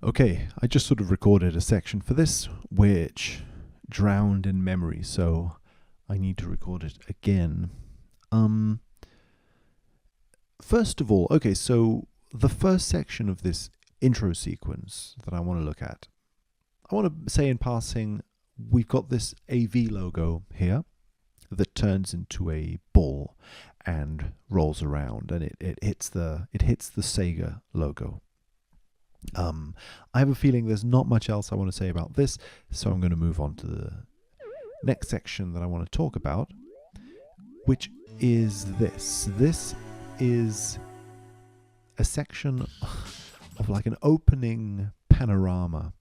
Okay, I just sort of recorded a section for this, which drowned in memory, so I need to record it again. Um, First of all, okay, so the first section of this intro sequence that I want to look at, I want to say in passing, we've got this AV logo here that turns into a ball and rolls around, and it hits the Sega logo. I have a feeling there's not much else I want to say about this, so I'm going to move on to the next section that I want to talk about, which is this. This is a section of like an opening panorama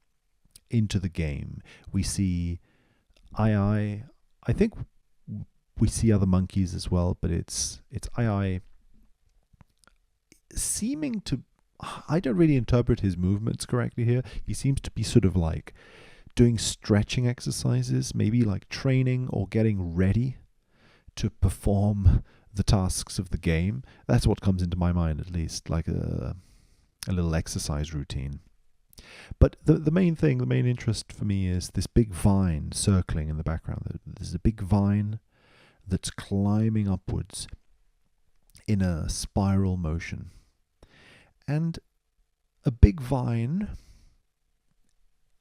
into the game. We see I think we see other monkeys as well, but it's II seeming to, I don't really interpret his movements correctly here. He seems to be sort of like doing stretching exercises, maybe like training or getting ready to perform the tasks of the game. That's what comes into my mind, at least, like a little exercise routine. But the main thing, the main interest for me is this big vine circling in the background. There's a big vine that's climbing upwards in a spiral motion. And a big vine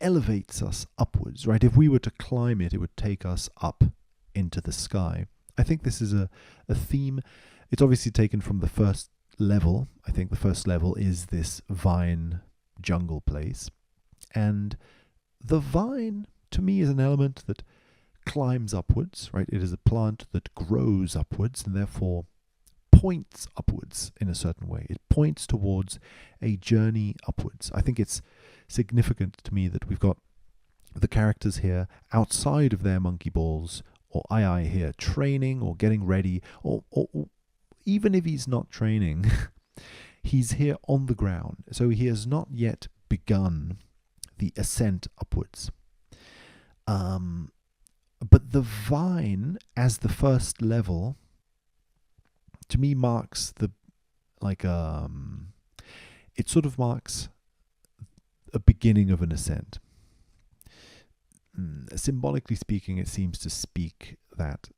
elevates us upwards, right? If we were to climb it, it would take us up into the sky. I think this is a theme. It's obviously taken from the first level. I think the first level is this vine jungle place. And the vine, to me, is an element that climbs upwards, right? It is a plant that grows upwards and therefore points upwards in a certain way. It points towards a journey upwards. I think it's significant to me that we've got the characters here outside of their monkey balls, or II here training or getting ready, or even if he's not training, he's here on the ground. So he has not yet begun the ascent upwards. But the vine as the first level, to me, marks the, like, it sort of marks a beginning of an ascent. Symbolically speaking, it seems to speak that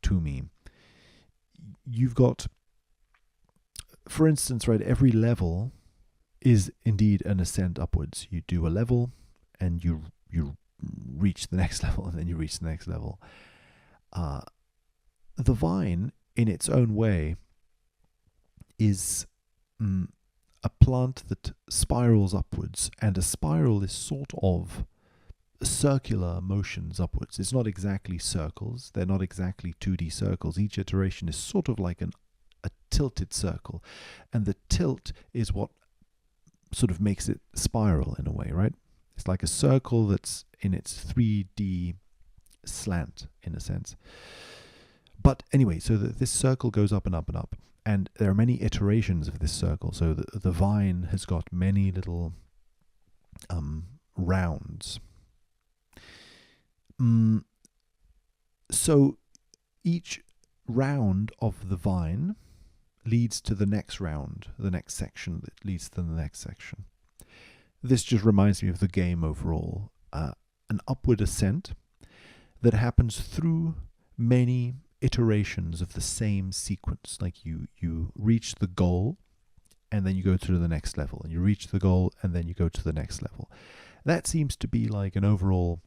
to me. You've got, for instance, right, every level is indeed an ascent upwards. You do a level and you reach the next level, and then you reach the next level. The vine, in its own way, is a plant that spirals upwards, and a spiral is sort of circular motions upwards. It's not exactly circles. They're not exactly 2D circles. Each iteration is sort of like a tilted circle, and the tilt is what sort of makes it spiral in a way, right? It's like a circle that's in its 3D slant, in a sense. But anyway, so this circle goes up and up and up, and there are many iterations of this circle. So the vine has got many little rounds. So each round of the vine leads to the next round, the next section that leads to the next section. This just reminds me of the game overall. An upward ascent that happens through many iterations of the same sequence. Like you reach the goal, and then you go to the next level, and you reach the goal, and then you go to the next level. That seems to be like an overall,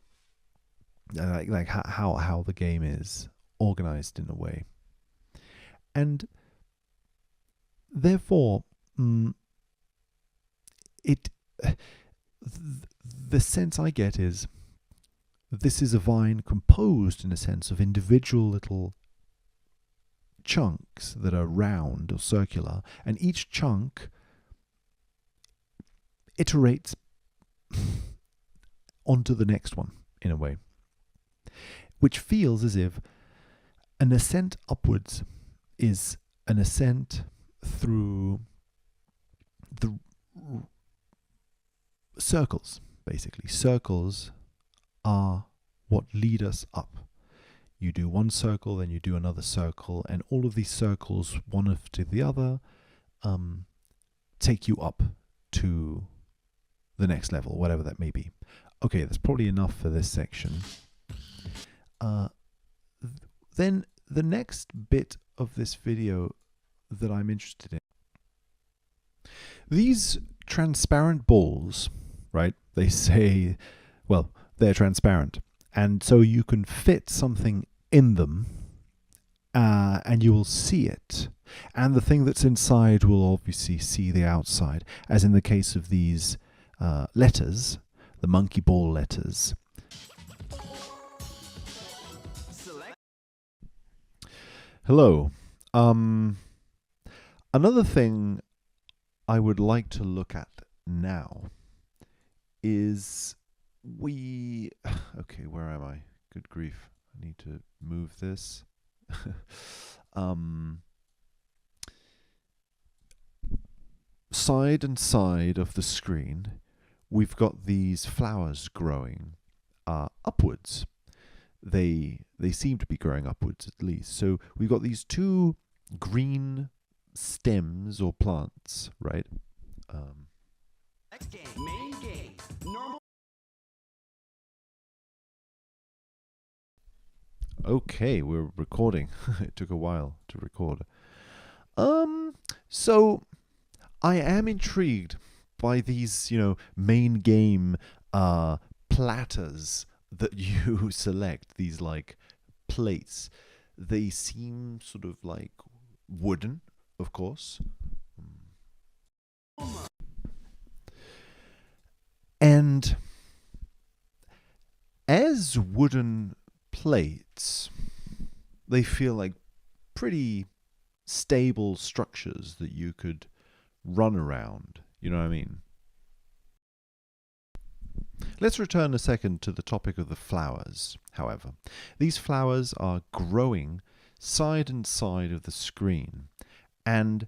like how the game is organized in a way. And therefore, the sense I get is this is a vine composed, in a sense, of individual little chunks that are round or circular, and each chunk iterates onto the next one in a way, which feels as if an ascent upwards is an ascent through the circles, basically. Circles are what lead us up. You do one circle, then you do another circle, and all of these circles, one after the other, take you up to the next level, whatever that may be. Okay, that's probably enough for this section. Then the next bit of this video that I'm interested in. These transparent balls, right? They say, well, they're transparent. And so you can fit something in them and you will see it. And the thing that's inside will obviously see the outside, as in the case of these letters, the monkey ball letters. Hello. Another thing I would like to look at now is okay, where am I? Good grief. I need to move this. Side and side of the screen, we've got these flowers growing upwards. They seem to be growing upwards at least. So we've got these two green stems or plants, right? Next game, main game, normal. Okay, we're recording. It took a while to record. So I am intrigued by these, main game platters that you select, these like plates. They seem sort of like wooden, of course. And as wooden plates, they feel like pretty stable structures that you could run around. You know what I mean? Let's return a second to the topic of the flowers, however. These flowers are growing side and side of the screen, and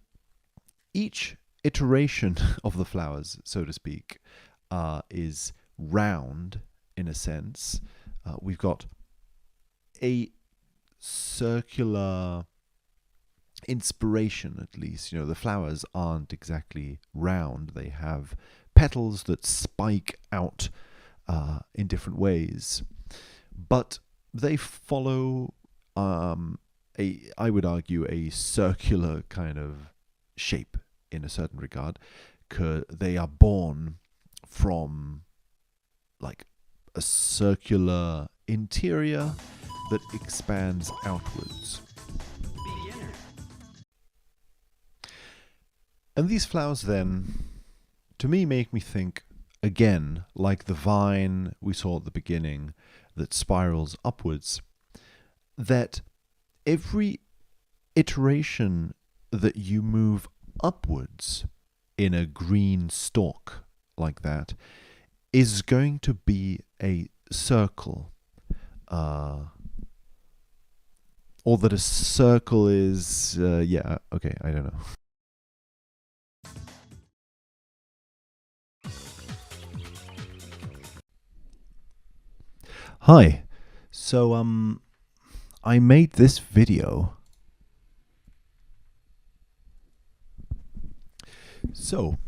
each iteration of the flowers, so to speak, is round in a sense. We've got a circular inspiration, at least. The flowers aren't exactly round. They have petals that spike out in different ways, but they follow I would argue a circular kind of shape in a certain regard. They are born from like a circular interior that expands outwards. Beginner. And these flowers then, to me, make me think, again, like the vine we saw at the beginning that spirals upwards, that every iteration that you move upwards in a green stalk like that is going to be a circle. Or that a circle is, okay, I don't know. Hi. So, I made this video. So,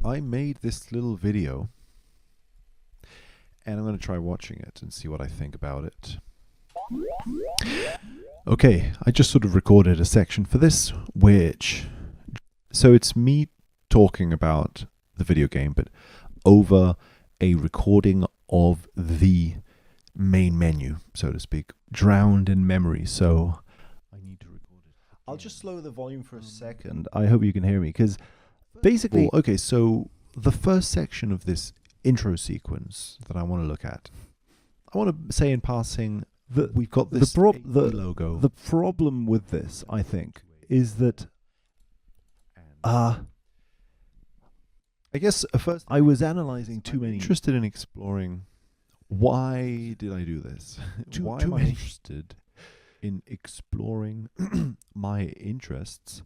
I made this little video, and I'm going to try watching it and see what I think about it. Okay, I just sort of recorded a section for this, so it's me talking about the video game, but over a recording of the main menu, so to speak, drowned in memory, so I need to record it. I'll just slow the volume for a second. I hope you can hear me, because basically, okay, so the first section of this intro sequence that I want to look at, I want to say in passing that we've got this logo. The problem with this, I think, is that I guess first I was analyzing too many. Interested in exploring why did I do this? Why am I interested in exploring my interests